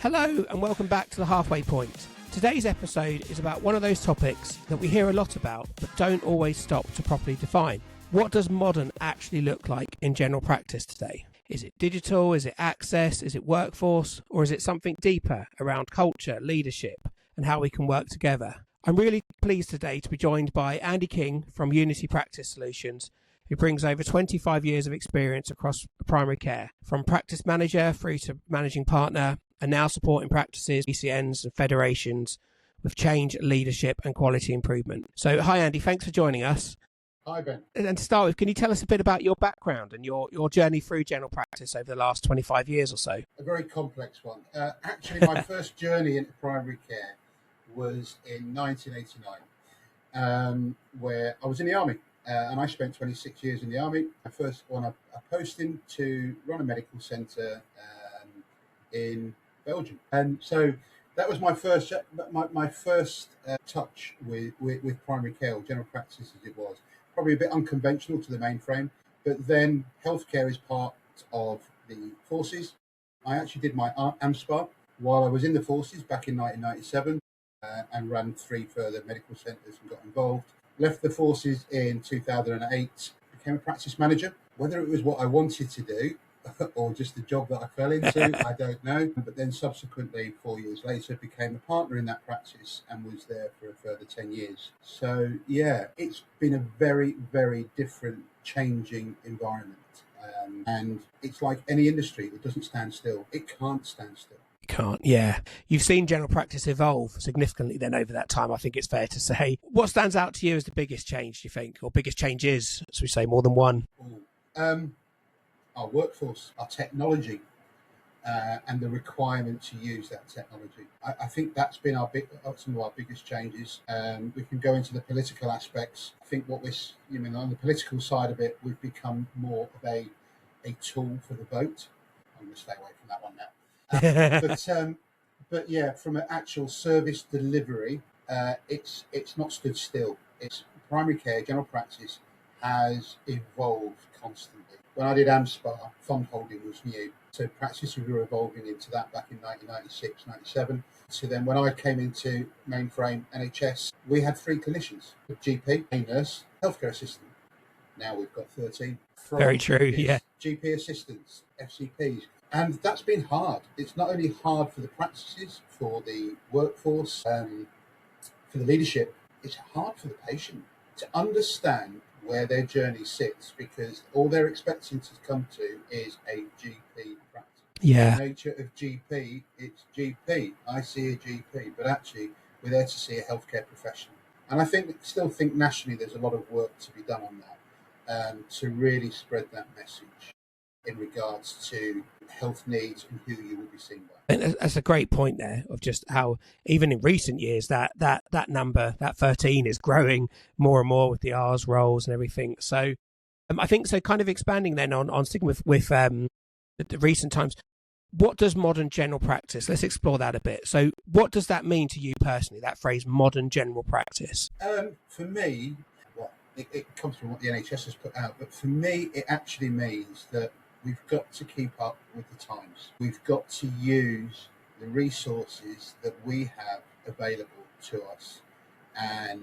Hello and welcome back to The Halfway Point. Today's episode is about one of those topics that we hear a lot about but don't always stop to properly define. What does modern actually look like in general practice today? Is it digital? Is it access? Is it workforce? Or is it something deeper around culture, leadership and how we can work together? I'm really pleased today to be joined by Andy King from Unity Practice Solutions, who brings over 25 years of experience across primary care, from practice manager through to managing partner, and now supporting practices, PCNs and federations with change, leadership and quality improvement. So hi Andy, thanks for joining us. Hi Ben. And to start with, can you tell us a bit about your background and your journey through general practice over the last 25 years or so? A very complex one. Actually, my first journey into primary care was in 1989, where I was in the army. And I spent 26 years in the army. I first won a posting to run a medical centre in Belgium, and so that was my first touch with primary care or general practice, as it was. Probably a bit unconventional to the mainframe, but then healthcare is part of the forces. I actually did my AMSPA while I was in the forces back in 1997, and ran 3 further medical centres and got involved. Left the forces in 2008, became a practice manager. Whether it was what I wanted to do or just the job that I fell into, I don't know. But then subsequently, 4 years later, became a partner in that practice and was there for a further 10 years. So yeah, it's been a very, very different, changing environment. And it's like any industry, it doesn't stand still. It can't stand still. Can't, yeah. You've seen general practice evolve significantly then over that time, I think it's fair to say. What stands out to you as the biggest change, do you think, or biggest changes, as we say, more than one? Our workforce, our technology, and the requirement to use that technology. I think that's been some of our biggest changes. We can go into the political aspects. I think on the political side of it, we've become more of a tool for the vote. I'm going to stay away from that one now. But yeah, from an actual service delivery, it's not stood still. It's primary care, general practice has evolved constantly. When I did AMSPA, fund holding was new. So practices were evolving into that back in 1996, 97. So then when I came into mainframe NHS, we had 3 clinicians: a GP, a nurse, healthcare assistant. Now we've got 13. Very true, yeah. GP assistants, FCPs. And that's been hard. It's not only hard for the practices, for the workforce, for the leadership, it's hard for the patient to understand where their journey sits, because all they're expecting to come to is a GP practice. Yeah. The nature of GP, it's GP. I see a GP, but actually we're there to see a healthcare professional. And I still think nationally there's a lot of work to be done on that, to really spread that message in regards to health needs and who you will be seen by. And that's a great point there of just how even in recent years that number, that 13, is growing more and more with the R's roles and everything. So I think so kind of expanding then on sticking with the recent times, what does modern general practice, let's explore that a bit. So what does that mean to you personally, that phrase modern general practice? For me, well, it comes from what the NHS has put out, but for me it actually means that we've got to keep up with the times. We've got to use the resources that we have available to us and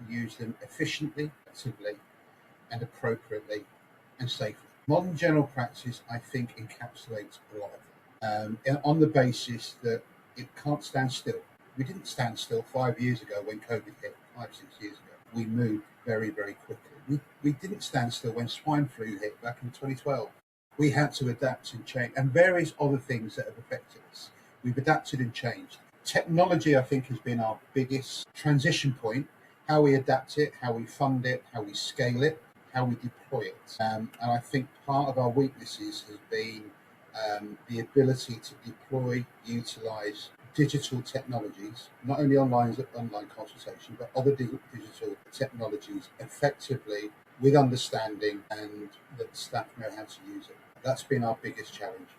use them efficiently, effectively, and appropriately and safely. Modern general practice, I think, encapsulates a lot of it, on the basis that it can't stand still. We didn't stand still 5 years ago when COVID hit, 5-6 years ago. We moved very, very quickly. We didn't stand still when swine flu hit back in 2012. We had to adapt and change, and various other things that have affected us. We've adapted and changed. Technology, I think, has been our biggest transition point. How we adapt it, how we fund it, how we scale it, how we deploy it. And I think part of our weaknesses has been the ability to deploy, utilise digital technologies, not only online consultation, but other digital technologies effectively with understanding and that the staff know how to use it. That's been our biggest challenge.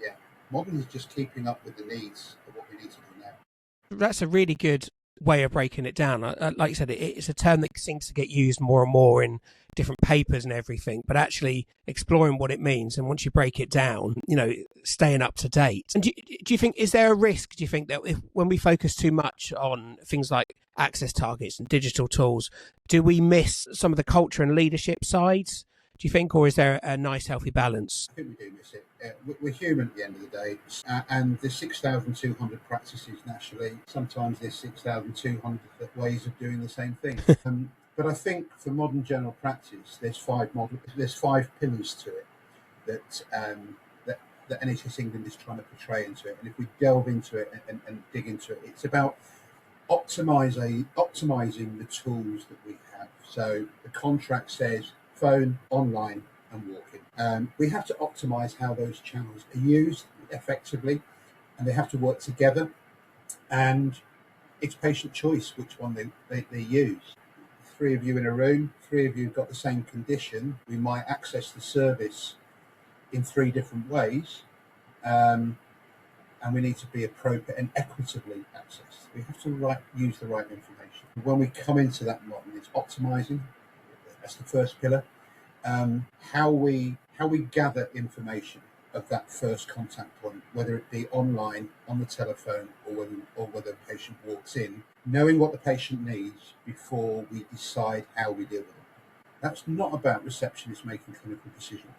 Yeah. Modern is just keeping up with the needs of what we need to do now. That's a really good way of breaking it down. Like you said, it's a term that seems to get used more and more in different papers and everything, but actually exploring what it means. And once you break it down, staying up to date. And do you think, is there a risk, do you think, that when we focus too much on things like access targets and digital tools, do we miss some of the culture and leadership sides, do you think, or is there a nice healthy balance? I think we do miss it. We're human at the end of the day, and there's 6,200 practices nationally. Sometimes there's 6,200 ways of doing the same thing. But I think for modern general practice, there's five pillars to it that NHS England is trying to portray into it. And if we delve into it and dig into it, it's about optimizing the tools that we have. So the contract says phone, online, and walk-in. We have to optimize how those channels are used effectively, and they have to work together. And it's patient choice which one they use. 3 of you in a room, 3 of you have got the same condition. We might access the service in 3 different ways, and we need to be appropriate and equitably accessed. We have to use the right information. When we come into that model, it's optimizing. That's the first pillar. How we gather information of that first contact point, whether it be online, on the telephone, or whether the patient walks in, knowing what the patient needs before we decide how we deal with them. That's not about receptionists making clinical decisions.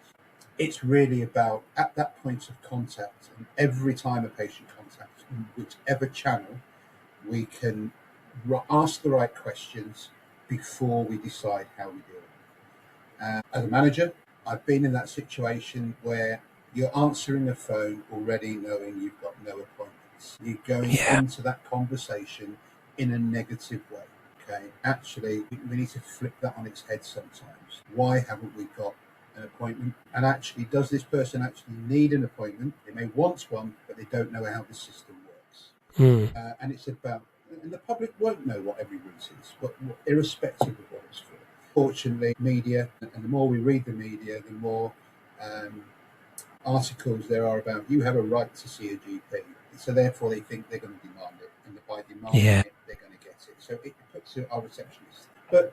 It's really about, at that point of contact, and every time a patient contacts, in whichever channel, we can ask the right questions before we decide how we deal with them. As a manager, I've been in that situation where you're answering a phone already knowing you've got no appointments. You're going into that conversation in a negative way. Okay, actually, we need to flip that on its head sometimes. Why haven't we got an appointment? And actually, does this person actually need an appointment? They may want one, but they don't know how the system works. And it's about, and the public won't know what every route is, but irrespective of what it's for. Fortunately, media, and the more we read the media, the more articles there are about you have a right to see a GP. So therefore they think they're going to demand it, and by demanding it, they're going to get it. So it puts our receptionists. But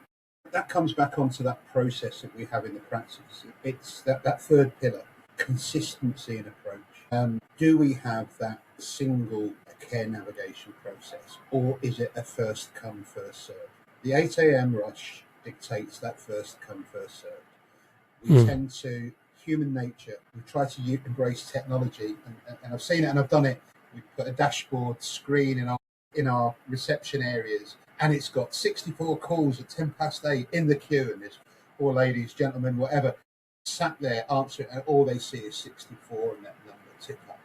that comes back onto that process that we have in the practice. It's that third pillar, consistency in approach. Do we have that single care navigation process, or is it a first come, first serve? The 8 a.m. rush dictates that first come, first serve. We tend to, human nature, we try to embrace technology, and I've seen it and I've done it. We put a dashboard screen in our reception areas, and it's got 64 calls at 8:10 in the queue, and there's 4 ladies, gentlemen, whatever, sat there answering, and all they see is 64 and that number tip up.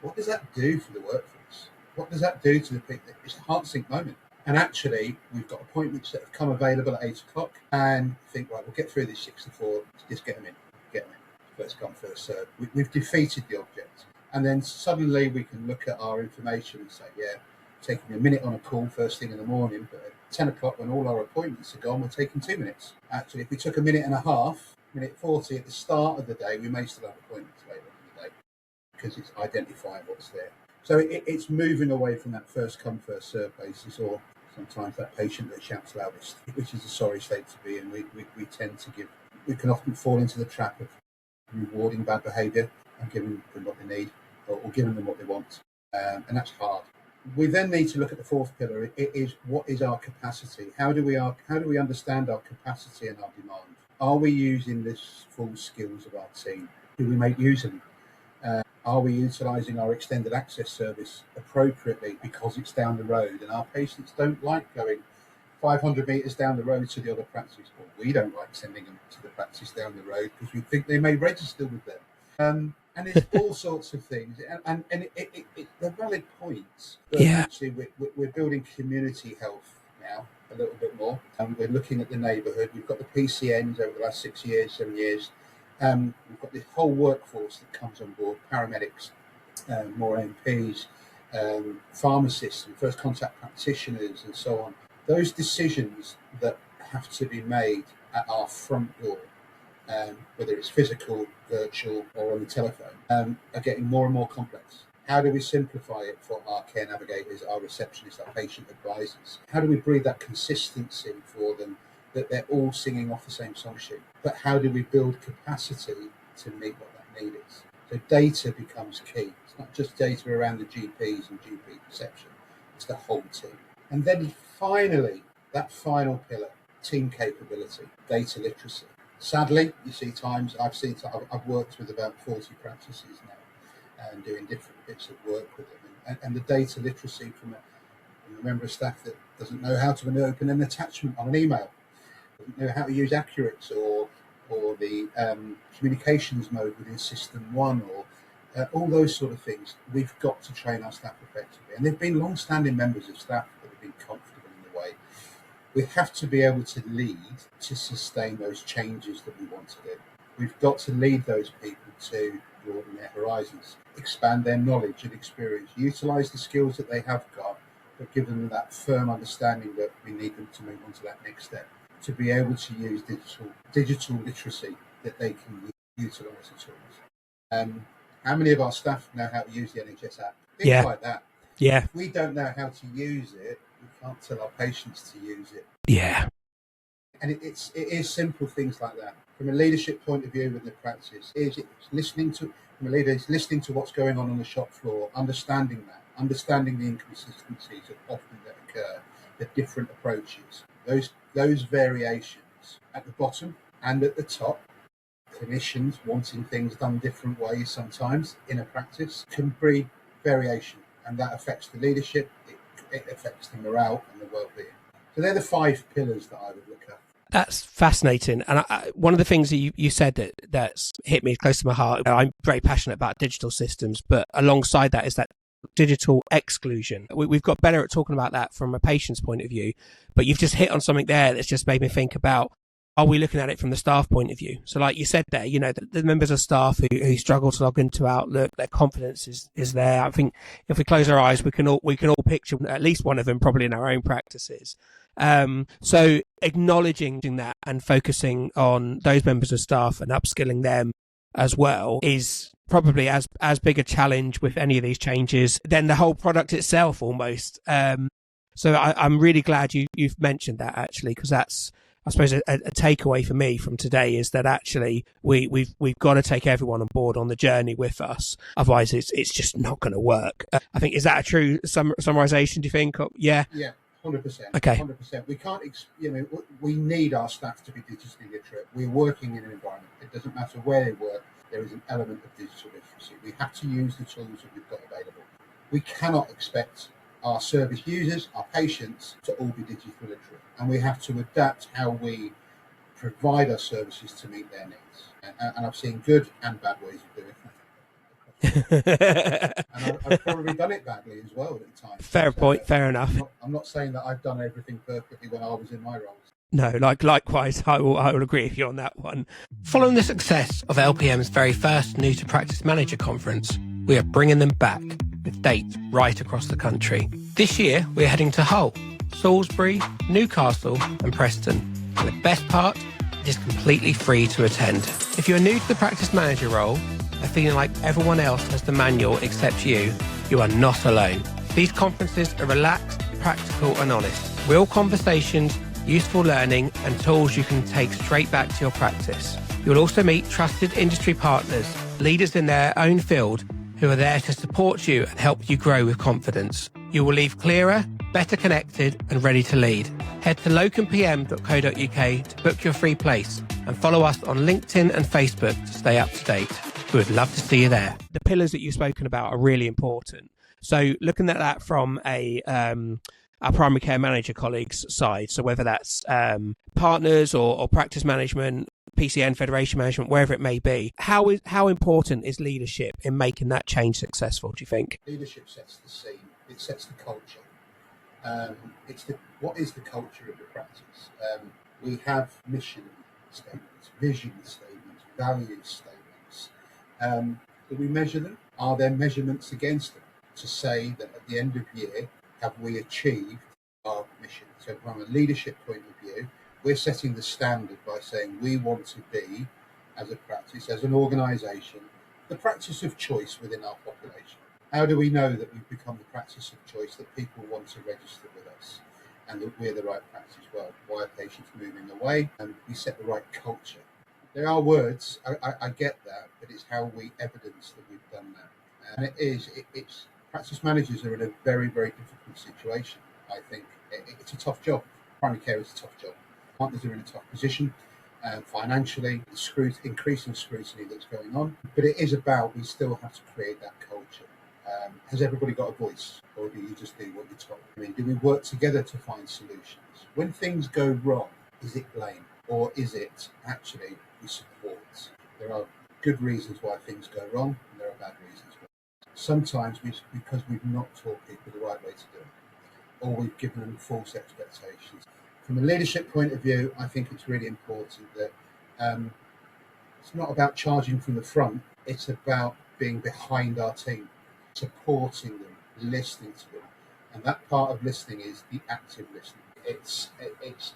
What does that do for the workforce? What does that do to the people? It's a heart sink moment. And actually, we've got appointments that have come available at 8 o'clock, and think, right, we'll get through these 64, just get them in. First come, first serve. We've defeated the object. And then suddenly we can look at our information and say, taking a minute on a call first thing in the morning, but at 10 o'clock when all our appointments are gone, we're taking 2 minutes. Actually, if we took a minute and a half, minute 40 at the start of the day, we may still have appointments later in the day because it's identifying what's there. So it's moving away from that first come, first serve basis, or sometimes that patient that shouts loudest, which is a sorry state to be in. We tend to we can often fall into the trap of rewarding bad behaviour and giving them what they need, or giving them what they want, and that's hard. We then need to look at the fourth pillar. It is, what is our capacity? How do we understand our capacity and our demand? Are we using this full skills of our team? Do we make use of them? Are we utilising our extended access service appropriately because it's down the road, and our patients don't like going 500 metres down the road to the other practice, or we don't like sending them to the practice down the road because we think they may register with them. And it's all sorts of things, and they're valid points. But actually, we're building community health now a little bit more, and we're looking at the neighbourhood. We've got the PCNs over the last 6 years, 7 years. We've got this whole workforce that comes on board: paramedics, more MPs, pharmacists, and first contact practitioners, and so on. Those decisions that have to be made at our front door, whether it's physical, virtual, or on the telephone, are getting more and more complex. How do we simplify it for our care navigators, our receptionists, our patient advisors? How do we breed that consistency for them that they're all singing off the same song sheet. But how do we build capacity to meet what that need is? So data becomes key. It's not just data around the GPs and GP perception, it's the whole team. And then finally, that final pillar, team capability, data literacy. Sadly, you see times, I've worked with about 40 practices now and doing different bits of work with them. And the data literacy from a member of staff that doesn't know how to open an attachment on an email, doesn't know how to use Accurates or the communications mode within System 1 or all those sort of things. We've got to train our staff effectively. And they've been long-standing members of staff that have been comfortable in the way. We have to be able to lead to sustain those changes that we want to do. We've got to lead those people to broaden their horizons, expand their knowledge and experience, utilise the skills that they have got, but give them that firm understanding that we need them to move on to that next step, to be able to use digital literacy that they can utilise the tools. How many of our staff know how to use the NHS app? Things like that. Yeah. If we don't know how to use it, we can't tell our patients to use it. Yeah. And it is simple things like that. From a leadership point of view with the practice, it's listening to what's going on the shop floor, understanding the inconsistencies that often that occur, the different approaches, those variations at the bottom and at the top. Clinicians wanting things done different ways sometimes in a practice can breed variation, and that affects the leadership, it affects the morale and the well-being. So they're the 5 pillars that I would look at. That's fascinating. And one of the things that you said that's hit me close to my heart, I'm very passionate about digital systems, but alongside that is that digital exclusion. We've got better at talking about that from a patient's point of view, but you've just hit on something there that's just made me think about, are we looking at it from the staff point of view? So like you said there, the members of staff who struggle to log into Outlook, their confidence is there. I think if we close our eyes, we can all picture at least one of them probably in our own practices. So acknowledging that and focusing on those members of staff and upskilling them as well is probably as big a challenge with any of these changes than the whole product itself almost. So I'm really glad you've mentioned that actually, because that's, I suppose, a takeaway for me from today is that actually we've got to take everyone on board on the journey with us. Otherwise, it's just not going to work. I think, is that a true summarization? Do you think? Yeah. Yeah. 100%. Okay. 100%. We can't, we need our staff to be digitally literate. We're working in an environment. It doesn't matter where they work. There is an element of digital literacy. We have to use the tools that we've got available. We cannot expect our service users, our patients, to all be digitally literate. And we have to adapt how we provide our services to meet their needs. And I've seen good and bad ways of doing it. And I've probably done it badly as well at the time. Fair point, fair enough. I'm not saying that I've done everything perfectly when I was in my roles. No, likewise, I will agree with you on that one. Following the success of LPM's very first New to Practice Manager Conference, we are bringing them back with dates right across the country. This year, we're heading to Hull, Salisbury, Newcastle and Preston. And the best part, it is completely free to attend. If you're new to the practice manager role and feeling like everyone else has the manual except you are not alone. These conferences are relaxed, practical and honest. Real conversations, useful learning and tools you can take straight back to your practice. You'll also meet trusted industry partners, leaders in their own field who are there to support you and help you grow with confidence. You will leave clearer, better connected and ready to lead. Head to locampm.co.uk to book your free place and follow us on LinkedIn and Facebook to stay up to date. We would love to see you there. The pillars that you've spoken about are really important. So looking at that from our primary care manager colleagues' side, so whether that's partners or practice management, PCN, federation management, wherever it may be, how important is leadership in making that change successful, do you think? Leadership sets the scene, it sets the culture. What is the culture of the practice? We have mission statements, vision statements, value statements. Do we measure them? Are there measurements against them to say that at the end of year, have we achieved our mission? So from a leadership point of view, we're setting the standard by saying we want to be, as a practice, as an organisation, the practice of choice within our population. How do we know that we've become the practice of choice that people want to register with us? and that we're the right practice as well. Why are patients moving away? And we set the right culture. There are words, I get that, but it's how we evidence that we've done that. And it's practice managers are in a very, very difficult situation. I think it's a tough job. Primary care is a tough job. Partners are in a tough position financially, increasing scrutiny that's going on. But it is about, we still have to create that culture. Has everybody got a voice, or do you just do what you're told? I mean, do we work together to find solutions? When things go wrong, is it blame, or is it actually we support? There are good reasons why things go wrong, and there are bad reasons why. Sometimes because we've not taught people the right way to do it, or we've given them false expectations. From a leadership point of view, I think it's really important that it's not about charging from the front, it's about being behind our team, supporting them, listening to them. And that part of listening is the active listening.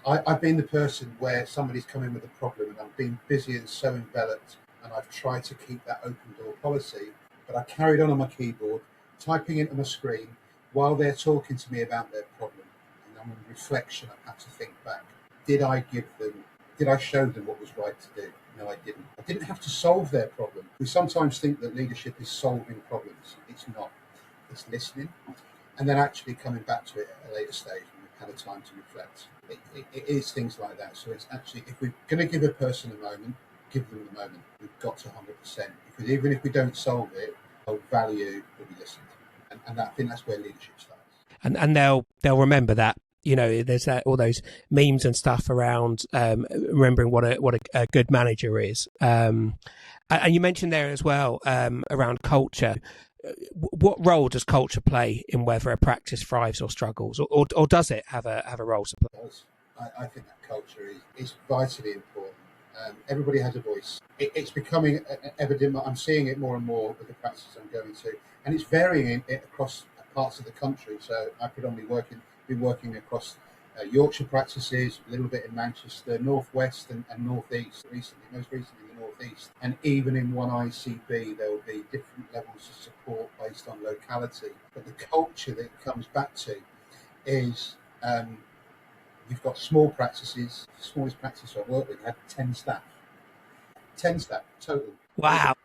I've been the person where somebody's come in with a problem and I've been busy and so enveloped, and I've tried to keep that open door policy, but I carried on my keyboard, typing into my screen while they're talking to me about their problem. And on reflection, I had to think back. Did I show them what was right to do? No, I didn't. I didn't have to solve their problem. We sometimes think that leadership is solving problems. It's not. It's listening, and then actually coming back to it at a later stage when we've had a time to reflect. It is things like that. So it's actually, if we're going to give a person a moment, give them the moment. We've got to 100%. Because even if we don't solve it, our value will be listened. And I think that's where leadership starts. And they'll remember that. You know, there's all those memes and stuff around remembering what a good manager is. And you mentioned there as well around culture. What role does culture play in whether a practice thrives or struggles, or does it have a role to play? I think that culture is vitally important. Everybody has a voice. It's becoming evident. I'm seeing it more and more with the practices I'm going to, and it's varying across parts of the country. So I predominantly been working across Yorkshire practices, a little bit in Manchester, Northwest and Northeast recently, most recently the Northeast. And even in one ICB, there will be different levels of support based on locality. But the culture that it comes back to is you've got small practices. The smallest practice I worked with had 10 staff. 10 staff total. Wow.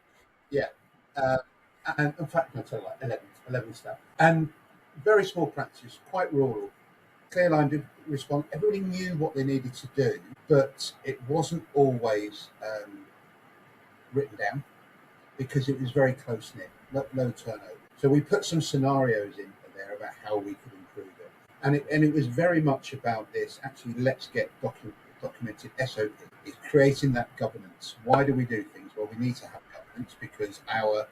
Yeah. And in fact, no, total like 11 staff. And very small practice, quite rural, clear line response. Everybody knew what they needed to do, but it wasn't always written down because it was very close knit, low turnover. So we put some scenarios in there about how we could improve it, and it was very much about this. Actually, let's get documented SOP. It's creating that governance. Why do we do things? Well, we need to have governance because our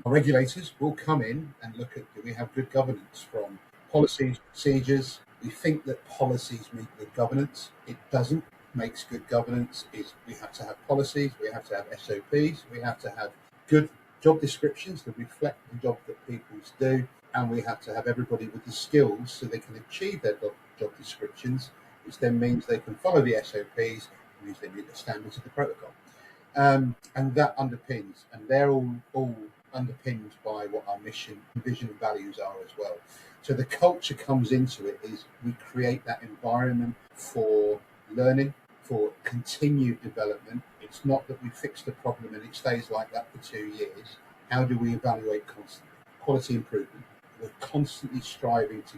regulators will come in and look at, do we have good governance from policies, procedures? We think that policies make good governance. It doesn't. Makes good governance is we have to have policies, we have to have SOPs, we have to have good job descriptions that reflect the job that people do, and we have to have everybody with the skills so they can achieve their job descriptions, which then means they can follow the SOPs, means they meet the standards of the protocol. And that underpins, and they're all underpinned by what our mission, vision, and values are as well. So the culture comes into it is we create that environment for learning, for continued development. It's not that we fix the problem and it stays like that for 2 years. How do we evaluate constantly? Quality improvement. We're constantly striving to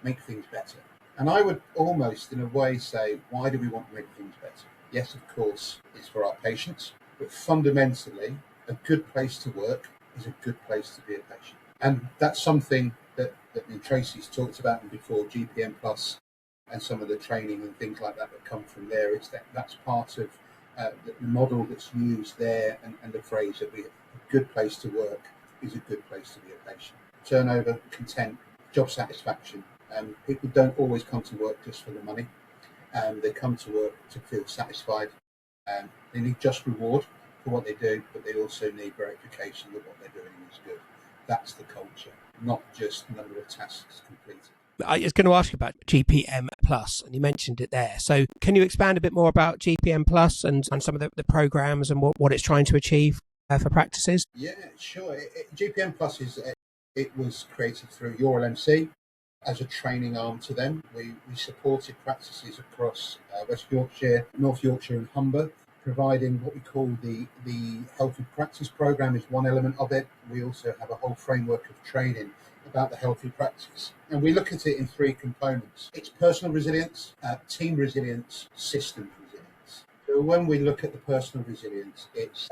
make things better. And I would almost, in a way, say, why do we want to make things better? Yes, of course, it's for our patients, but fundamentally, a good place to work is a good place to be a patient. And that's something that Tracy's talked about before, GPMplus, and some of the training and things like that come from there. That's part of the model that's used there, and the phrase that a good place to work is a good place to be a patient. Turnover, content, job satisfaction. People don't always come to work just for the money. They come to work to feel satisfied. They need just reward for what they do, but they also need verification that what they're doing is good. That's the culture, not just number of tasks completed. I was going to ask you about GPMplus, and you mentioned it there. So can you expand a bit more about GPMplus and some of the programs and what it's trying to achieve for practices? Yeah, sure. GPMplus it was created through your LMC. as a training arm to them. We supported practices across West Yorkshire, North Yorkshire and Humber, providing what we call the Healthy Practice Programme is one element of it. We also have a whole framework of training about the healthy practice. And we look at it in three components. It's personal resilience, team resilience, system resilience. So when we look at the personal resilience, it's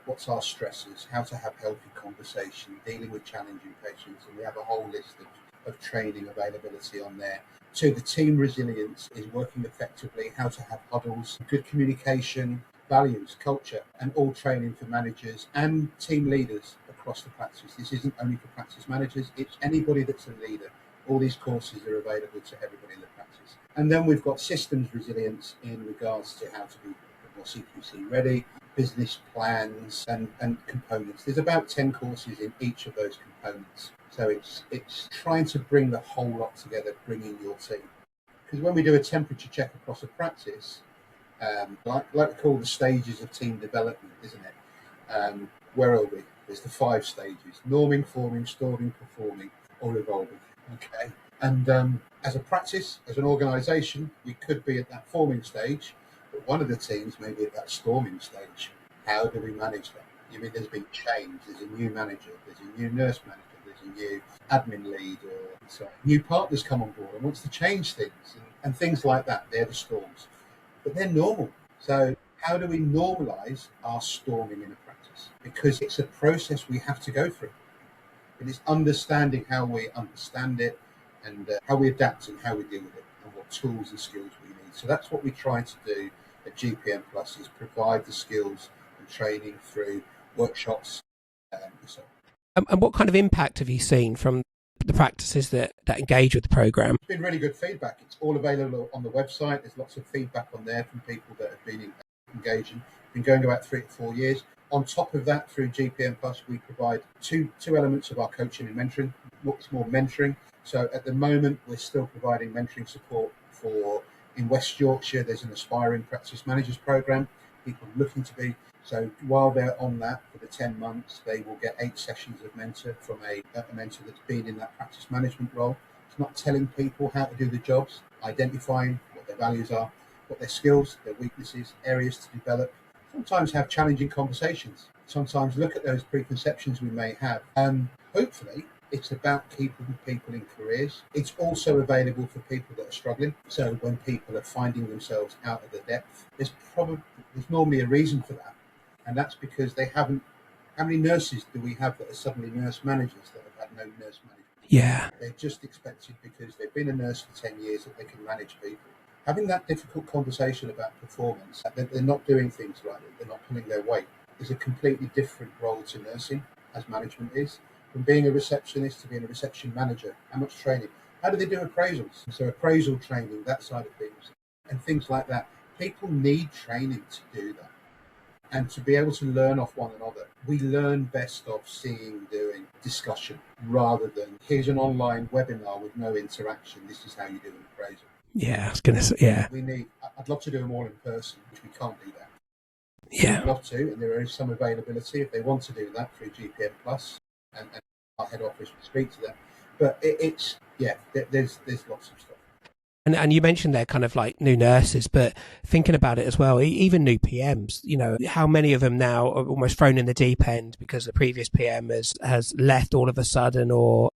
what's our stresses, how to have healthy conversation, dealing with challenging patients, and we have a whole list of training availability on there. So the team resilience is working effectively, how to have huddles, good communication, values, culture, and all training for managers and team leaders across the practice. This isn't only for practice managers, it's anybody that's a leader. All these courses are available to everybody in the practice. And then we've got systems resilience in regards to how to be more CQC ready, business plans and components. There's about 10 courses in each of those components. So it's trying to bring the whole lot together, bringing your team. Because when we do a temperature check across a practice, like to call the stages of team development, isn't it? Where are we? There's the 5 stages: norming, forming, storming, performing, or evolving. Okay. And as a practice, as an organisation, we could be at that forming stage, but one of the teams may be at that storming stage. How do we manage that? You mean there's been change? There's a new manager, there's a new nurse manager, there's a new admin lead, or so new partners come on board and wants to change things and things like that. They're the storms. But they're normal. So how do we normalise our storming in a practice? Because it's a process we have to go through. It is understanding how we understand it and how we adapt and how we deal with it and what tools and skills we need. So that's what we try to do at GPMplus, is provide the skills and training through workshops and so on. And what kind of impact have you seen from the practices that engage with the programme? It's been really good feedback. It's all available on the website. There's lots of feedback on there from people that have been engaging. Been going about 3 to 4 years. On top of that, through GPMplus, we provide two elements of our coaching and mentoring. What's more mentoring. So at the moment, we're still providing mentoring support in West Yorkshire. There's an aspiring practice managers programme. People looking to be. So while they're on that for the 10 months, they will get 8 sessions of mentor from a mentor that's been in that practice management role. It's not telling people how to do the jobs, identifying what their values are, what their skills, their weaknesses, areas to develop. Sometimes have challenging conversations. Sometimes look at those preconceptions we may have. Hopefully, it's about keeping people in careers. It's also available for people that are struggling. So when people are finding themselves out of the depth, there's normally a reason for that. And that's because they haven't. How many nurses do we have that are suddenly nurse managers that have had no nurse management? Yeah. They're just expected, because they've been a nurse for 10 years, that they can manage people. Having that difficult conversation about performance, that they're not doing things right, they're not pulling their weight, is a completely different role to nursing, as management is. From being a receptionist to being a reception manager, how much training? How do they do appraisals? So appraisal training, that side of things, and things like that. People need training to do that. And to be able to learn off one another. We learn best off seeing, doing, discussion, rather than here's an online webinar with no interaction. This is how you do an appraisal. Yeah, I was going to say, yeah. I'd love to do them all in person, which we can't do that. Yeah. I'd love to, and there is some availability if they want to do that through GPMplus, and our head office will speak to them. But there's lots of stuff. And you mentioned they're kind of like new nurses, but thinking about it as well, even new PMs, how many of them now are almost thrown in the deep end because the previous PM has left all of a sudden, or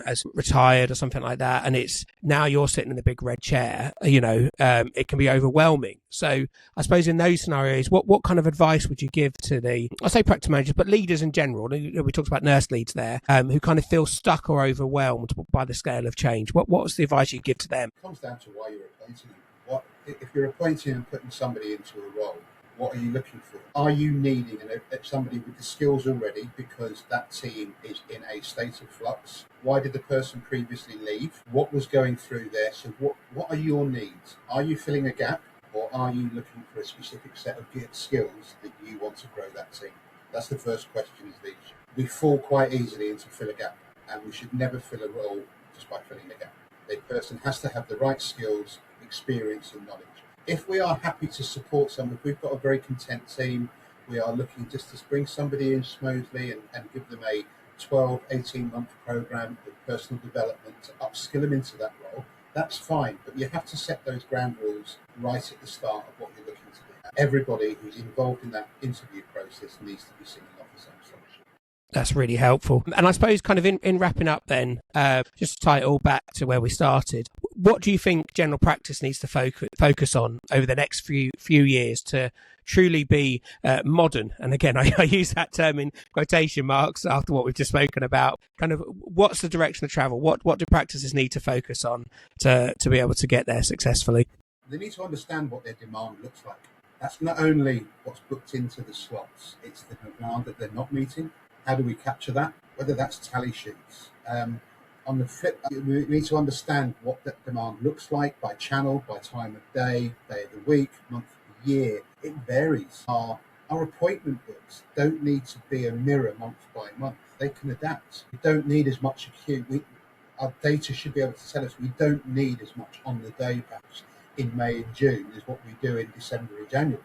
has retired or something like that, and it's now you're sitting in the big red chair. It can be overwhelming. So I suppose in those scenarios, what kind of advice would you give to I say practice managers, but leaders in general? We talked about nurse leads there, who kind of feel stuck or overwhelmed by the scale of change. What's the advice you give to them? It comes down to why you're appointing them. If you're appointing and putting somebody into a role, what are you looking for? Are you needing somebody with the skills already because that team is in a state of flux? Why did the person previously leave? What was going through there? So what are your needs? Are you filling a gap, or are you looking for a specific set of skills that you want to grow that team? That's the first question, is leadership. We fall quite easily into fill a gap, and we should never fill a role just by filling a gap. The person has to have the right skills, experience and knowledge. If we are happy to support someone, if we've got a very content team, we are looking just to bring somebody in smoothly and give them a 12, 18-month program with personal development to upskill them into that role, that's fine. But you have to set those ground rules right at the start of what you're looking to do. Everybody who's involved in that interview process needs to be singing off the same song. That's really helpful. And I suppose kind of in wrapping up then, just to tie it all back to where we started, what do you think general practice needs to focus on over the next few years to truly be modern? And again, I use that term in quotation marks after what we've just spoken about. Kind of what's the direction of travel? What do practices need to focus on to be able to get there successfully? They need to understand what their demand looks like. That's not only what's booked into the slots, it's the demand that they're not meeting. How do we capture that? Whether that's tally sheets. On the flip, we need to understand what that demand looks like by channel, by time of day of the week, month of the year. It varies. Our appointment books don't need to be a mirror month by month. They can adapt. We don't need as much acute. Our data should be able to tell us we don't need as much on the day perhaps in May and June as what we do in December and January.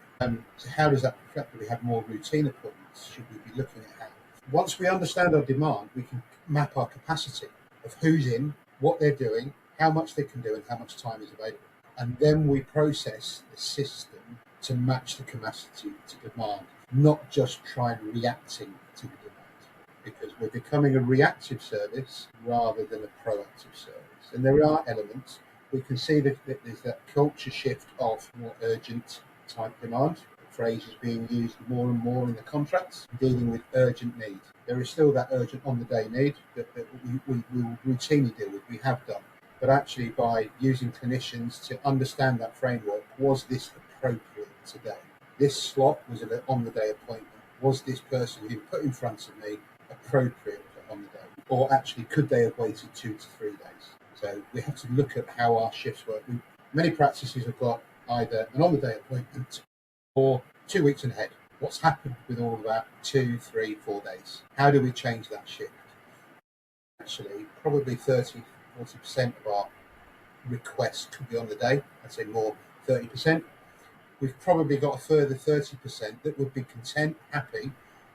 So how does that reflect that we have more routine appointments? Should we be looking at how? Once we understand our demand, we can map our capacity of who's in, what they're doing, how much they can do, and how much time is available. And then we process the system to match the capacity to demand, not just try and reacting to the demand. Because we're becoming a reactive service rather than a proactive service. And there are elements. We can see that there's that culture shift of more urgent type demand. Phrase is being used more and more in the contracts, dealing with urgent need. There is still that urgent on-the-day need that we will routinely deal with, we have done. But actually by using clinicians to understand that framework, was this appropriate today? This slot was an on-the-day appointment. Was this person who put in front of me appropriate for on the day? Or actually could they have waited 2 to 3 days? So we have to look at how our shifts work. Many practices have got either an on-the-day appointment or 2 weeks ahead. What's happened with all of that 2, 3, 4 days? How do we change that shift? Actually, probably 30, 40% of our requests could be on the day. I'd say more 30%. We've probably got a further 30% that would be content, happy,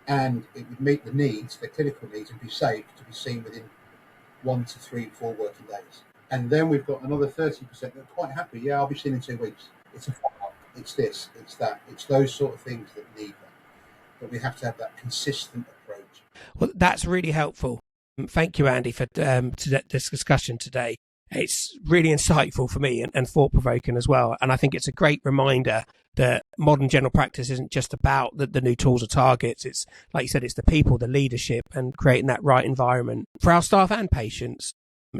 and it would meet the needs, the clinical needs, and be safe to be seen within 1 to 3, 4 working days. And then we've got another 30% that are quite happy. Yeah, I'll be seen in 2 weeks. It's a follow-up. It's this, it's that. It's those sort of things that need that. But we have to have that consistent approach. Well, that's really helpful. Thank you, Andy, for this discussion today. It's really insightful for me and thought-provoking as well. And I think it's a great reminder that modern general practice isn't just about the new tools or targets. It's, like you said, it's the people, the leadership, and creating that right environment for our staff and patients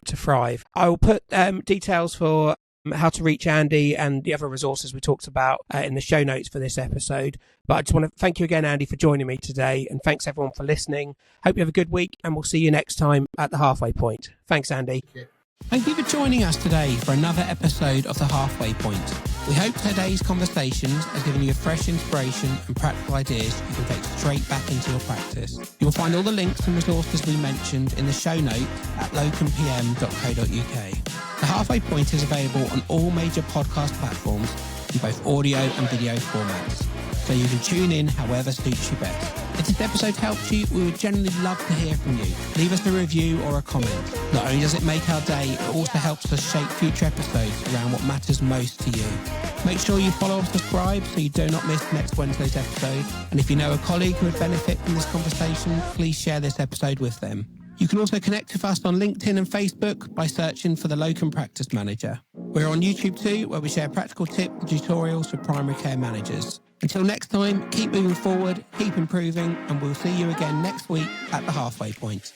to thrive. I will put details for how to reach Andy and the other resources we talked about in the show notes for this episode. But I just want to thank you again, Andy, for joining me today. And thanks, everyone, for listening. Hope you have a good week, and we'll see you next time at the Halfway Point. Thanks, Andy. Thank you for joining us today for another episode of The Halfway Point. We hope today's conversations have given you a fresh inspiration and practical ideas you can take straight back into your practice. You'll find all the links and resources we mentioned in the show notes at locampm.co.uk. The Halfway Point is available on all major podcast platforms in both audio and video formats, so you can tune in however suits you best. If this episode helped you, we would genuinely love to hear from you. Leave us a review or a comment. Not only does it make our day, it also helps us shape future episodes around what matters most to you. Make sure you follow and subscribe so you do not miss next Wednesday's episode. And if you know a colleague who would benefit from this conversation, please share this episode with them. You can also connect with us on LinkedIn and Facebook by searching for the Locum Practice Manager. We're on YouTube too, where we share practical tips and tutorials for primary care managers. Until next time, keep moving forward, keep improving, and we'll see you again next week at the Halfway Point.